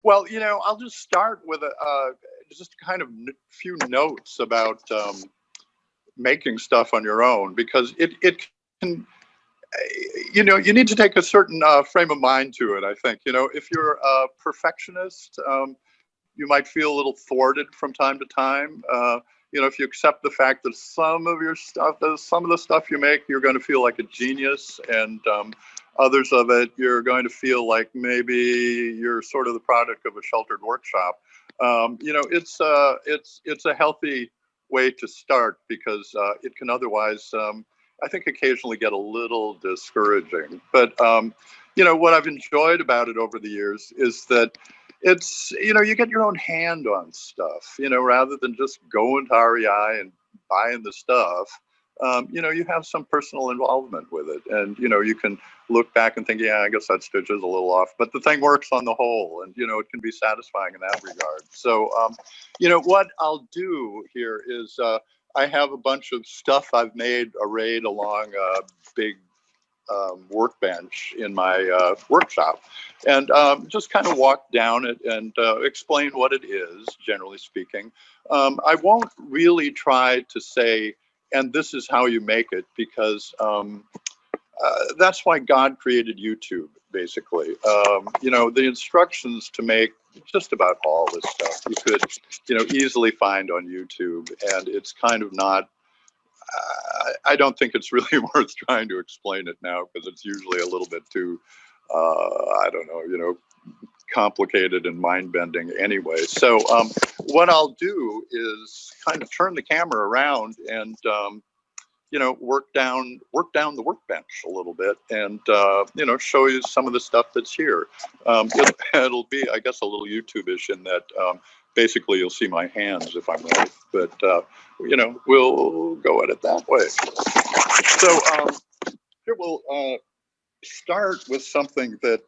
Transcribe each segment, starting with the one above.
Well, I'll just start with just kind of few notes about making stuff on your own, because it can, you need to take a certain frame of mind to it. I think, if you're a perfectionist, you might feel a little thwarted from time to time. If you accept the fact that some of the stuff you make, you're going to feel like a genius, and others of it, you're going to feel like maybe you're sort of the product of a sheltered workshop. It's a healthy way to start, because it can otherwise, I think, occasionally get a little discouraging. But what I've enjoyed about it over the years is that it's, you get your own hand on stuff, rather than just going to REI and buying the stuff. You have some personal involvement with it, and you can look back and think, yeah, I guess that stitch is a little off, but the thing works on the whole, and it can be satisfying in that regard. So what I'll do here is I have a bunch of stuff I've made arrayed along a big workbench in my workshop, and just kind of walk down it and explain what it is, generally speaking. I won't really try to say, and this is how you make it, because that's why God created YouTube, basically. The instructions to make just about all this stuff you could, easily find on YouTube, and it's kind of not, I don't think it's really worth trying to explain it now, because it's usually a little bit too, I don't know, complicated and mind-bending anyway. So what I'll do is kind of turn the camera around and work down the workbench a little bit, and show you some of the stuff that's here. It'll be, I guess, a little YouTube-ish in that basically you'll see my hands if I'm right, but we'll go at it that way. So here we'll start with something that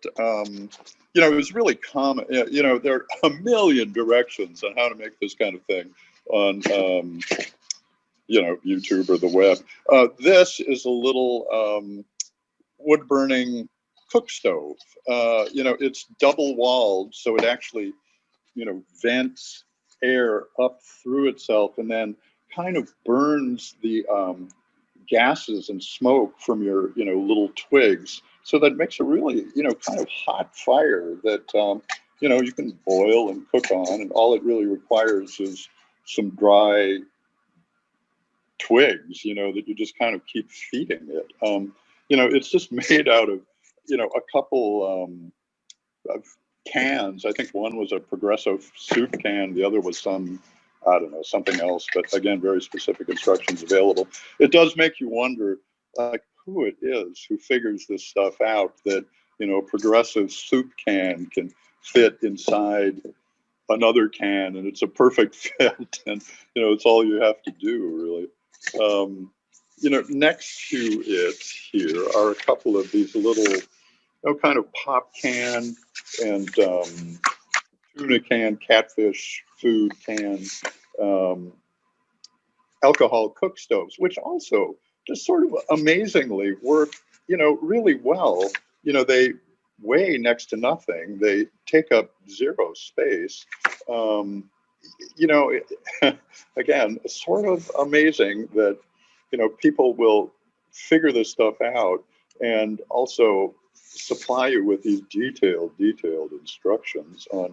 is really common. There are a million directions on how to make this kind of thing on YouTube or the web. This is a little wood burning cook stove. It's double walled, so it actually vents air up through itself, and then kind of burns the gases and smoke from your little twigs, so that makes a really kind of hot fire that you can boil and cook on, and all it really requires is some dry twigs, that you just kind of keep feeding it. It's just made out of a couple of cans. I think one was a Progresso soup can, the other was some, I don't know, something else, but again, very specific instructions available. It does make you wonder, like, who it is who figures this stuff out, that a Progressive soup can can fit inside another can, and it's a perfect fit, and it's all you have to do, really. Next to it here are a couple of these little kind of pop can and tuna can, catfish food can, alcohol cook stoves, which also just sort of amazingly work, really well. They weigh next to nothing. They take up zero space. Again, sort of amazing that, people will figure this stuff out and also supply you with these detailed instructions on,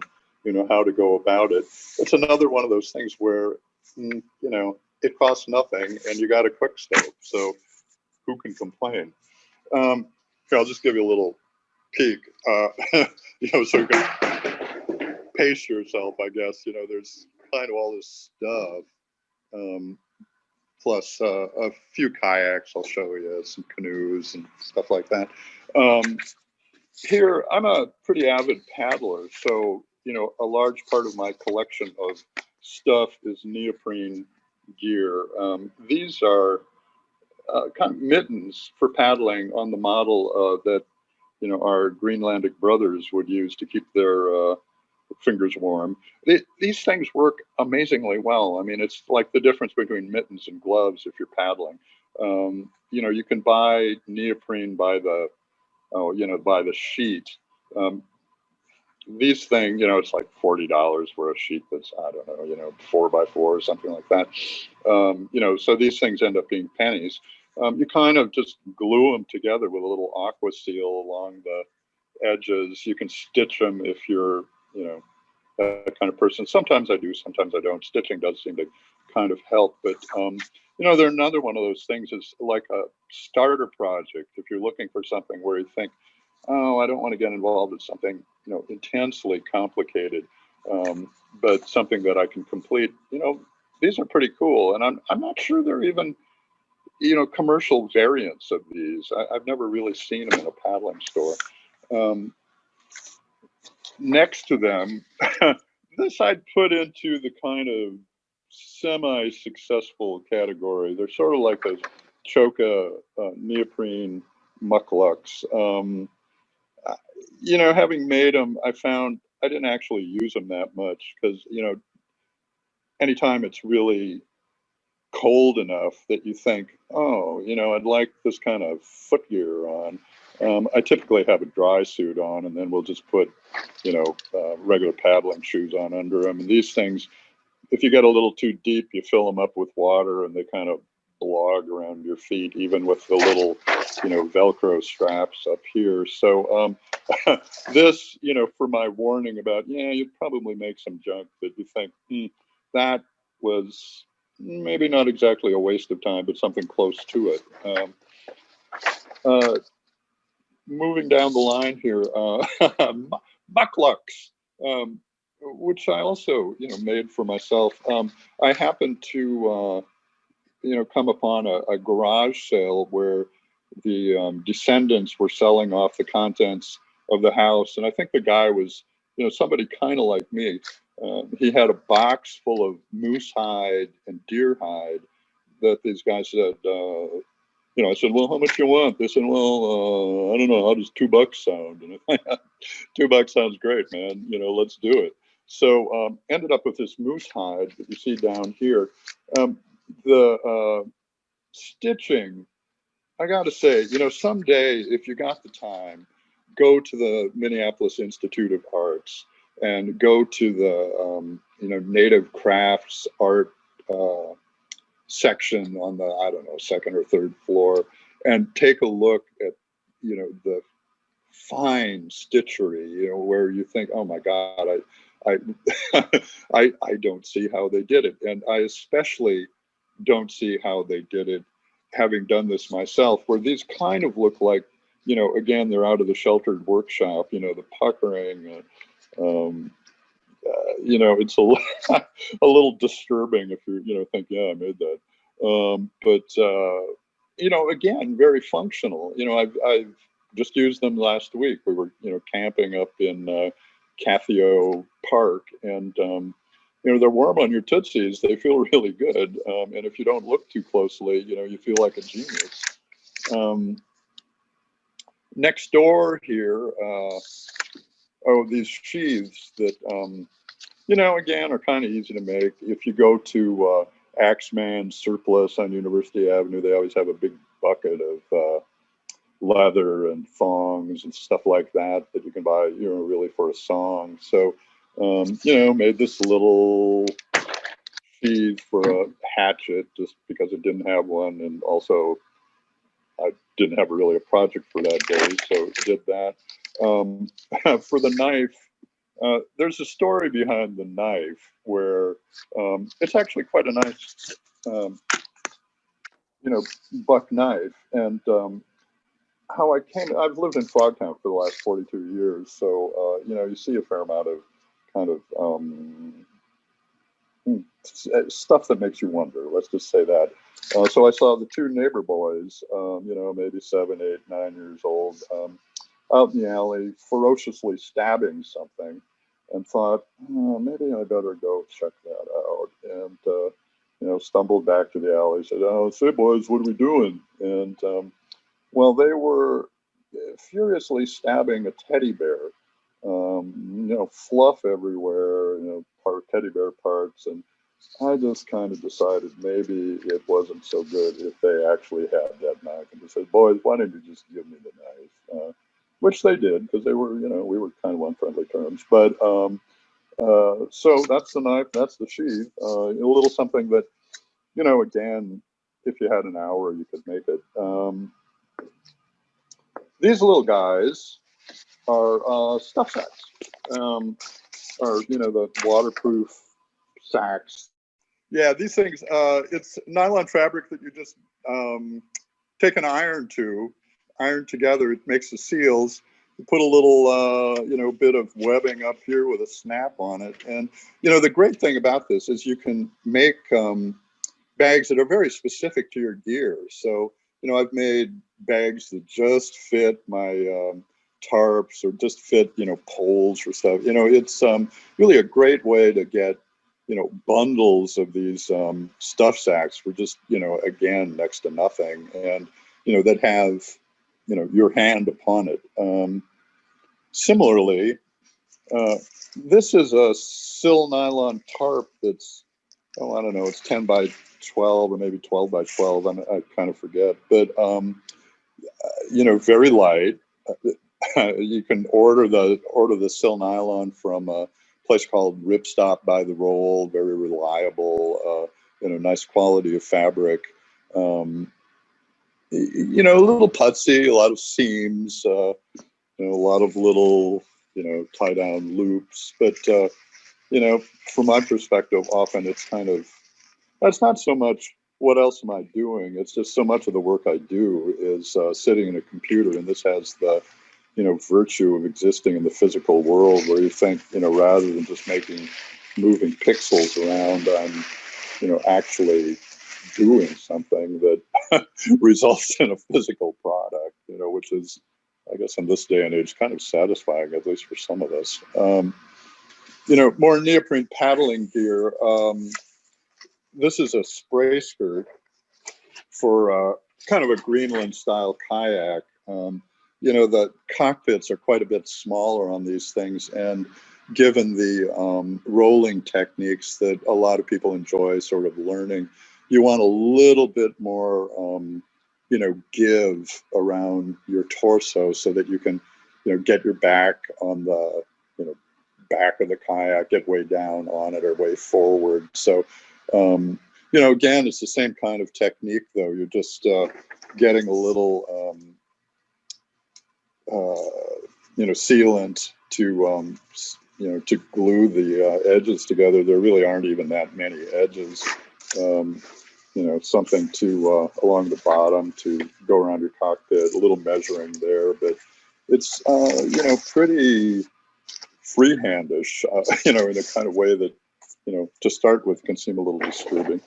how to go about it. It's another one of those things where, it costs nothing and you got a quick stove, so who can complain? Here, I'll just give you a little peek, so you can pace yourself, I guess. There's kind of all this stuff, plus a few kayaks I'll show you, some canoes and stuff like that. Here, I'm a pretty avid paddler, so a large part of my collection of stuff is neoprene gear. These are kind of mittens for paddling on the model that our Greenlandic brothers would use to keep their fingers warm. These things work amazingly well. I mean, it's like the difference between mittens and gloves if you're paddling. You can buy neoprene by the sheet. these things, it's like $40 for a sheet that's, I don't know, 4x4 or something like that. So these things end up being pennies. You kind of just glue them together with a little aqua seal along the edges. You can stitch them if you're, that kind of person. Sometimes I do, sometimes I don't. Stitching does seem to kind of help, but they're another one of those things. Is like a starter project. If you're looking for something where you think, oh, I don't want to get involved in something, intensely complicated, but something that I can complete. These are pretty cool, and I'm not sure they're even, commercial variants of these. I've never really seen them in a paddling store. Next to them, this I'd put into the kind of semi-successful category. They're sort of like those choka neoprene mukluks. Having made them, I found I didn't actually use them that much because, anytime it's really cold enough that you think, oh, I'd like this kind of footgear on. I typically have a dry suit on, and then we'll just put, regular paddling shoes on under them. And these things, if you get a little too deep, you fill them up with water, and they kind of blog around your feet, even with the little, Velcro straps up here. So this, for my warning about, you'd probably make some junk that you think, that was maybe not exactly a waste of time, but something close to it. Moving down the line here, mukluks, which I also, made for myself. I happened to, come upon a garage sale where the descendants were selling off the contents of the house. And I think the guy was, somebody kind of like me. He had a box full of moose hide and deer hide that these guys said, I said, well, how much you want? They said, well, I don't know, how does $2 sound? And I thought, $2 sounds great, man. Let's do it. So ended up with this moose hide that you see down here. The stitching, I got to say, someday, if you got the time, go to the Minneapolis Institute of Arts and go to the, Native Crafts Art section on the, I don't know, second or third floor, and take a look at, the fine stitchery, where you think, oh my God, I don't see how they did it. And I especially don't see how they did it, having done this myself, where these kind of look like, again, they're out of the sheltered workshop, the puckering, it's a little disturbing if you think, yeah, I made that. But again, very functional. I've just used them last week. We were, camping up in Cathio Park, and they're warm on your tootsies. They feel really good, and if you don't look too closely, you feel like a genius. Next door here, these sheaths that again, are kind of easy to make. If you go to Axeman Surplus on University Avenue, they always have a big bucket of leather and thongs and stuff like that you can buy, really for a song. So, made this little sheath for a hatchet just because it didn't have one, and also I didn't have really a project for that day, so did that. For the knife, there's a story behind the knife where it's actually quite a nice, buck knife. And how I've lived in Frogtown for the last 42 years. So, you see a fair amount of kind of stuff that makes you wonder. Let's just say that. So I saw the two neighbor boys, maybe 7, 8, 9 years old, out in the alley, ferociously stabbing something, and thought, oh, maybe I better go check that out. And, stumbled back to the alley, said, oh, say, boys, what are we doing? And, well, they were furiously stabbing a teddy bear, fluff everywhere, teddy bear parts. And I just kind of decided maybe it wasn't so good if they actually had that knife. And they said, boys, why don't you just give me the knife? which they did because they were, you know, we were kind of on friendly terms. But so that's the knife, that's the sheath. A little something that, you know, again, if you had an hour, you could make it. These little guys are stuff sacks, or, you know, the waterproof sacks. Yeah, these things, it's nylon fabric that you just take an iron together. It makes the seals. You put a little, you know, bit of webbing up here with a snap on it. And, you know, the great thing about this is you can make bags that are very specific to your gear. So, you know, I've made bags that just fit my tarps or just fit, you know, poles or stuff. You know, it's really a great way to get, you know, bundles of these stuff sacks for just, you know, again, next to nothing. And, you know, that have, you know, your hand upon it. Similarly, this is a sill nylon tarp that's, oh, I don't know, it's 10 by 12 or maybe 12 by 12. I kind of forget, but, you know, very light. You can order the sill nylon from a place called Ripstop by the Roll. Very reliable, you know, nice quality of fabric. You know, a little putsy, a lot of seams, you know, a lot of little, you know, tie down loops. But, you know, from my perspective, often it's kind of, that's not so much what else am I doing? It's just so much of the work I do is sitting in a computer, and this has the, you know, virtue of existing in the physical world where you think, you know, rather than just moving pixels around, I'm, you know, actually doing something that results in a physical product, you know, which is, I guess, in this day and age, kind of satisfying, at least for some of us. You know, more neoprene paddling gear. This is a spray skirt for kind of a Greenland style kayak. You know, the cockpits are quite a bit smaller on these things, and given the rolling techniques that a lot of people enjoy sort of learning, you want a little bit more, you know, give around your torso so that you can, you know, get your back on the, you know, back of the kayak, get way down on it or way forward. So, you know, again, it's the same kind of technique, though. You're just getting a little, you know, sealant to, you know, to glue the edges together. There really aren't even that many edges. You know, something to along the bottom to go around your cockpit, a little measuring there, but it's, you know, pretty freehandish, you know, in a kind of way that, you know, to start with can seem a little disturbing.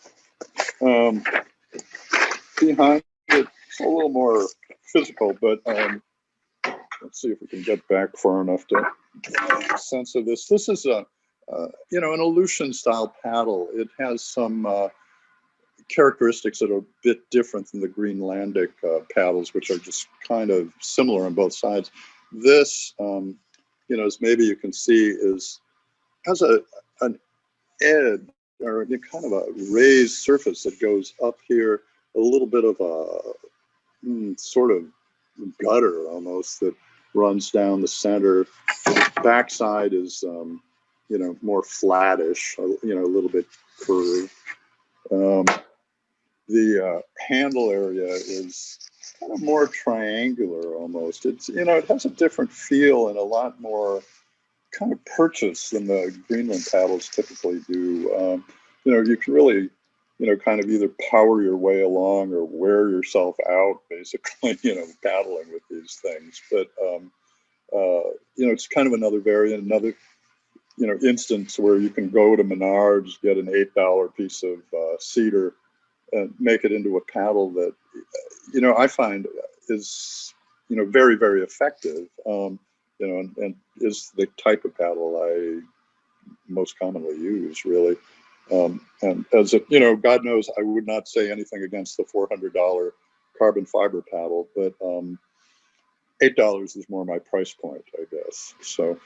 Behind it, it's a little more physical, but let's see if we can get back far enough to get a sense of this. This is a, you know, an Aleutian style paddle. It has some characteristics that are a bit different than the Greenlandic paddles, which are just kind of similar on both sides. This, you know, as maybe you can see, has an edge or kind of a raised surface that goes up here, a little bit of a sort of gutter almost that runs down the center. Backside is, you know, more flattish, you know, a little bit curved. The handle area is kind of more triangular almost. It's, you know, it has a different feel and a lot more kind of purchase than the Greenland paddles typically do. You know, you can really, you know, kind of either power your way along or wear yourself out, basically, you know, paddling with these things. But, you know, it's kind of another variant, another, you know, instance where you can go to Menards, get an $8 piece of cedar and make it into a paddle that, you know, I find is, you know, very, very effective. You know, and is the type of paddle I most commonly use, really. And as a, you know, God knows I would not say anything against the $400 carbon fiber paddle, but $8 is more my price point, I guess. So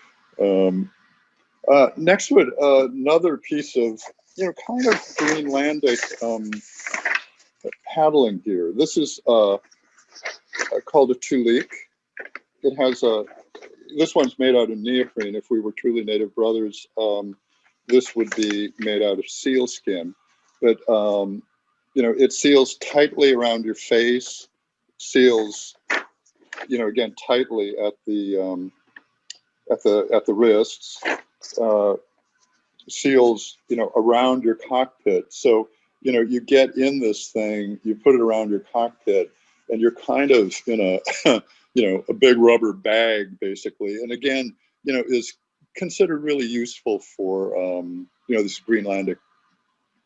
next to it, another piece of, you know, kind of Greenlandic paddling gear. This is called a tulik. it has this one's made out of neoprene. If we were truly native brothers, this would be made out of seal skin. But, you know, it seals tightly around your face, seals, you know, again, tightly at the wrists, seals, you know, around your cockpit. So, you know, you get in this thing, you put it around your cockpit, and you're kind of in a, you know, a big rubber bag, basically. And again, you know, is considered really useful for, you know, this Greenlandic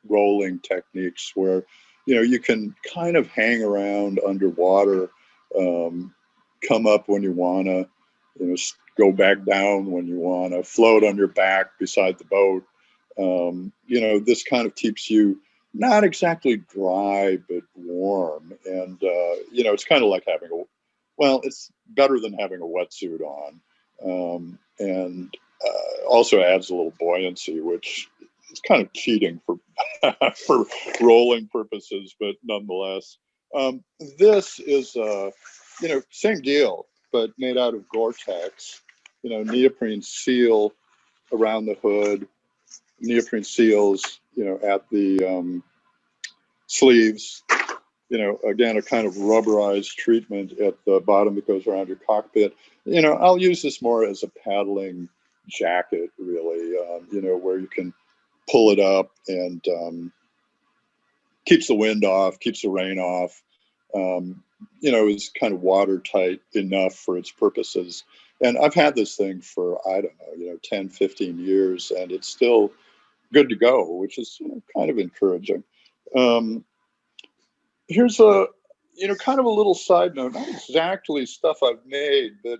rolling techniques where, you know, you can kind of hang around underwater, come up when you want to, you know, go back down when you want to, float on your back beside the boat. You know, this kind of keeps you not exactly dry, but warm. And, you know, it's kind of like having well, it's better than having a wetsuit on. And also adds a little buoyancy, which is kind of cheating for, for rolling purposes, but nonetheless. This is, you know, same deal, but made out of Gore-Tex, you know, neoprene seal around the hood, neoprene seals, you know, at the sleeves, you know, again, a kind of rubberized treatment at the bottom that goes around your cockpit. You know, I'll use this more as a paddling jacket, really, you know, where you can pull it up and keeps the wind off, keeps the rain off, you know, is kind of watertight enough for its purposes. And I've had this thing for, I don't know, you know, 10, 15 years, and it's still good to go, which is, you know, kind of encouraging. Here's a, you know, kind of a little side note, not exactly stuff I've made, but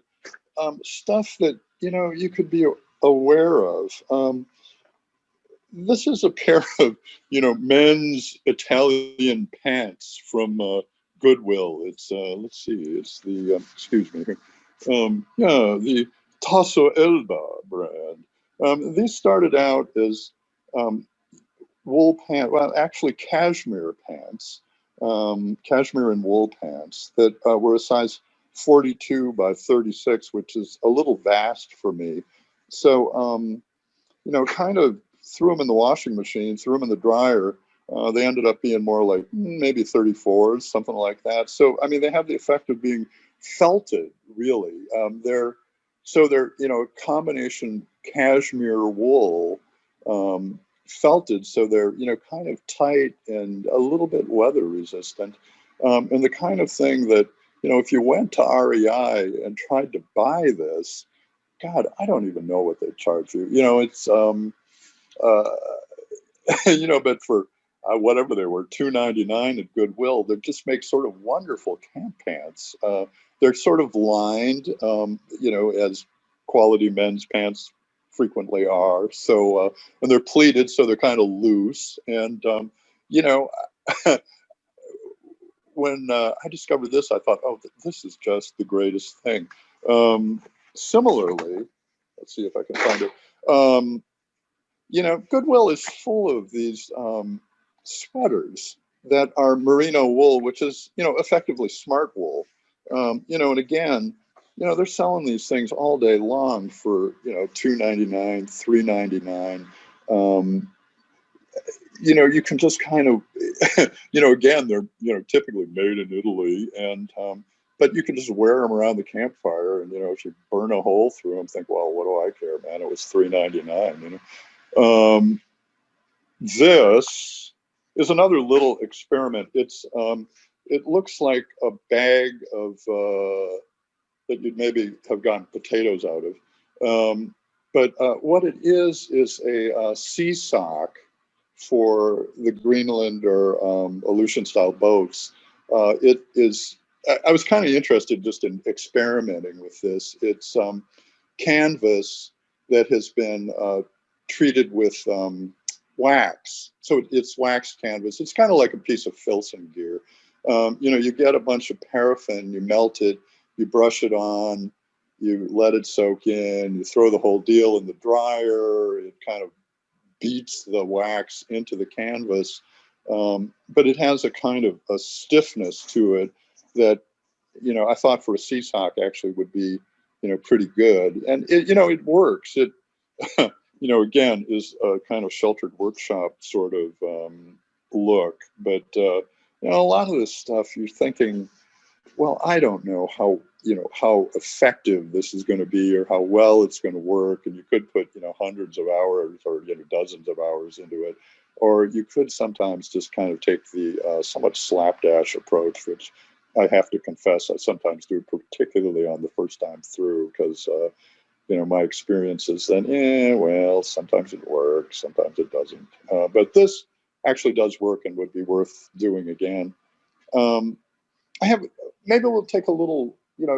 stuff that, you know, you could be aware of. This is a pair of, you know, men's Italian pants from Goodwill. It's, let's see, it's the, excuse me, yeah, the Tasso Elba brand. These started out as wool pants, well, actually cashmere pants, cashmere and wool pants that were a size 42 by 36, which is a little vast for me. So, you know, kind of threw them in the washing machine, threw them in the dryer. They ended up being more like maybe 34s, something like that. So, I mean, they have the effect of being felted, really. They're, you know, combination cashmere wool, felted, so they're, you know, kind of tight and a little bit weather resistant. And the kind of thing that, you know, if you went to REI and tried to buy this, God, I don't even know what they charge you. You know, it's, you know, but for whatever they were, $2.99 at Goodwill, they just make sort of wonderful camp pants. They're sort of lined, you know, as quality men's pants frequently are. So, and they're pleated, so they're kind of loose. And, you know, when I discovered this, I thought, oh, this is just the greatest thing. Similarly, let's see if I can find it. You know, Goodwill is full of these sweaters that are merino wool, which is, you know, effectively smart wool. You know, and again, you know, they're selling these things all day long for, you know, $2.99, $3.99. You know, you can just kind of, you know, again, they're, you know, typically made in Italy, and but you can just wear them around the campfire, and, you know, if you burn a hole through them, think, well, what do I care, man? It was $3.99, you know. This is another little experiment. It's it looks like a bag of that you'd maybe have gotten potatoes out of. But what it is a sea sock for the Greenland or Aleutian style boats. It is, I was kind of interested just in experimenting with this. It's canvas that has been treated with wax. So it's wax canvas. It's kind of like a piece of Filson gear. You know, you get a bunch of paraffin, you melt it, you brush it on, you let it soak in, you throw the whole deal in the dryer, it kind of beats the wax into the canvas. But it has a kind of a stiffness to it that, you know, I thought for a sea sock actually would be pretty good. And it works. It, again, is a kind of sheltered workshop sort of look. But, a lot of this stuff you're thinking, well, I don't know how effective this is going to be or how well it's going to work. And you could put, hundreds of hours or, dozens of hours into it. Or you could sometimes just kind of take the somewhat slapdash approach, which I have to confess I sometimes do, particularly on the first time through, because, my experience is then, well, sometimes it works, sometimes it doesn't. But this actually does work and would be worth doing again. Maybe we'll take a little,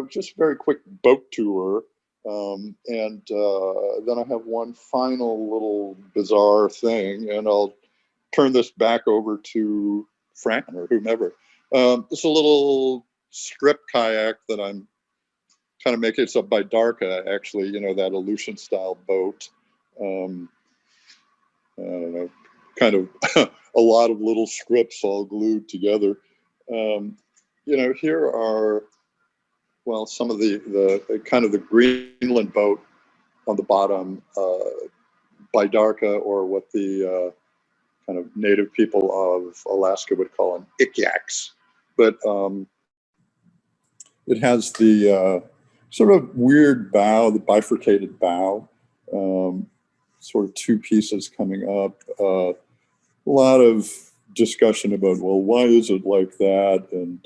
just very quick boat tour. And then I have one final little bizarre thing, and I'll turn this back over to Fran or whomever. It's a little strip kayak that I'm kind of making. It's a baidarka, actually, that Aleutian style boat. I don't know, kind of a lot of little strips all glued together. Here are, well, some of the kind of the Greenland boat on the bottom, baidarka, or what the kind of native people of Alaska would call an kayaks. But it has the sort of weird bow, the bifurcated bow, sort of two pieces coming up. A lot of discussion about, well, why is it like that? And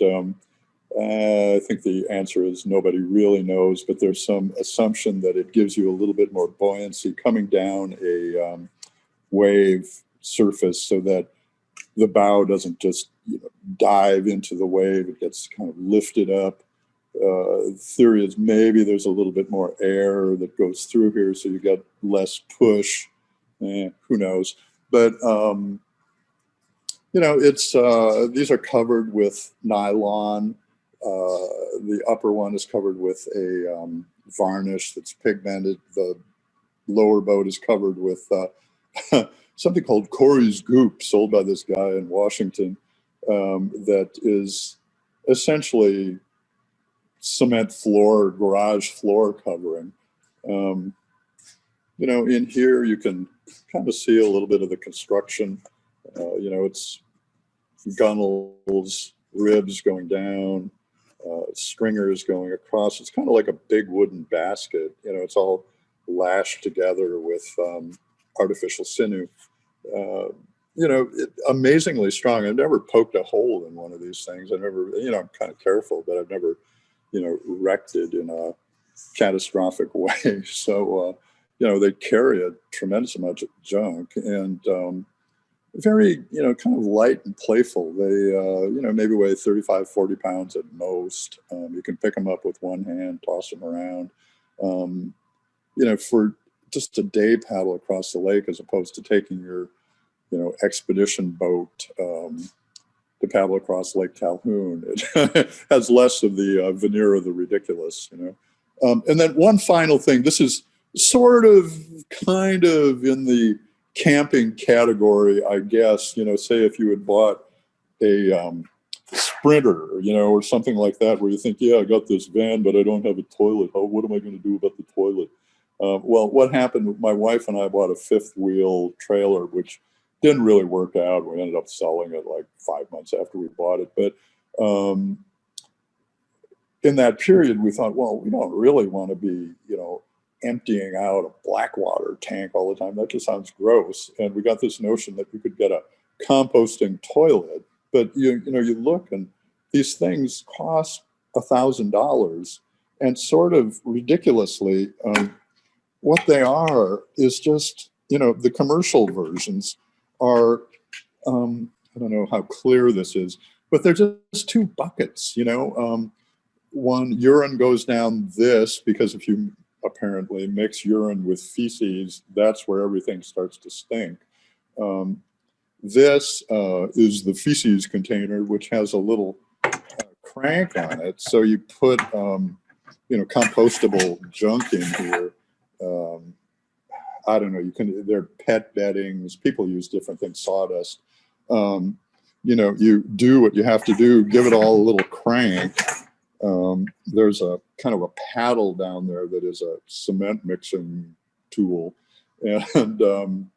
I think the answer is nobody really knows, but there's some assumption that it gives you a little bit more buoyancy coming down a wave surface, so that the bow doesn't just dive into the wave. It gets kind of lifted up. The theory is maybe there's a little bit more air that goes through here, so you get less push. Who knows? But it's these are covered with nylon. The upper one is covered with a varnish that's pigmented. The lower boat is covered with something called Corey's Goop, sold by this guy in Washington, that is essentially cement floor, garage floor covering. In here you can kind of see a little bit of the construction. It's gunnels, ribs going down, stringers going across. It's kind of like a big wooden basket. It's all lashed together with artificial sinew. Amazingly strong. I've never poked a hole in one of these things. I never, I'm kind of careful, but I've never, wrecked it in a catastrophic way. So, they carry a tremendous amount of junk, and very, kind of light and playful. They, maybe weigh 35, 40 pounds at most. You can pick them up with one hand, toss them around. For just a day paddle across the lake, as opposed to taking your, expedition boat to paddle across Lake Calhoun. It has less of the veneer of the ridiculous, And then one final thing, this is sort of kind of in the camping category, I guess. Say if you had bought a Sprinter, or something like that, where you think, yeah, I got this van, but I don't have a toilet. What am I going to do about the toilet? Well, what happened, my wife and I bought a fifth wheel trailer, which didn't really work out. We ended up selling it like 5 months after we bought it. But in that period, we thought, well, we don't really want to be, emptying out a Blackwater tank all the time. That just sounds gross. And we got this notion that you could get a composting toilet. But you look, and these things cost $1,000, and sort of ridiculously, what they are is just, the commercial versions are, I don't know how clear this is, but they're just two buckets. One, urine goes down this, because if you apparently mix urine with feces, that's where everything starts to stink. This is the feces container, which has a little crank on it. So you put, compostable junk in here. I don't know, they're pet beddings. People use different things, sawdust. You do what you have to do, give it all a little crank. There's a kind of a paddle down there that is a cement mixing tool. And,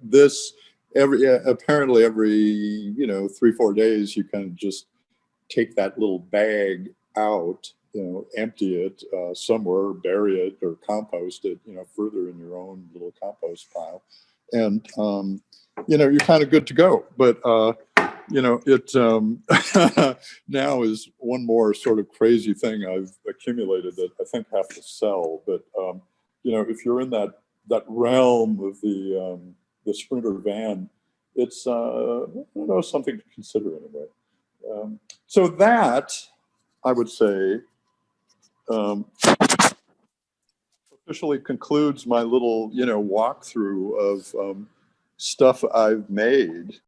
this apparently every, 3-4 days, you kind of just take that little bag out, empty it somewhere, bury it or compost it, further in your own little compost pile. And, you're kind of good to go. But, it now is one more sort of crazy thing I've accumulated that I think I have to sell. But, if you're in that realm of the Sprinter van, it's, something to consider anyway. So that, I would say, officially concludes my little, walkthrough of stuff I've made.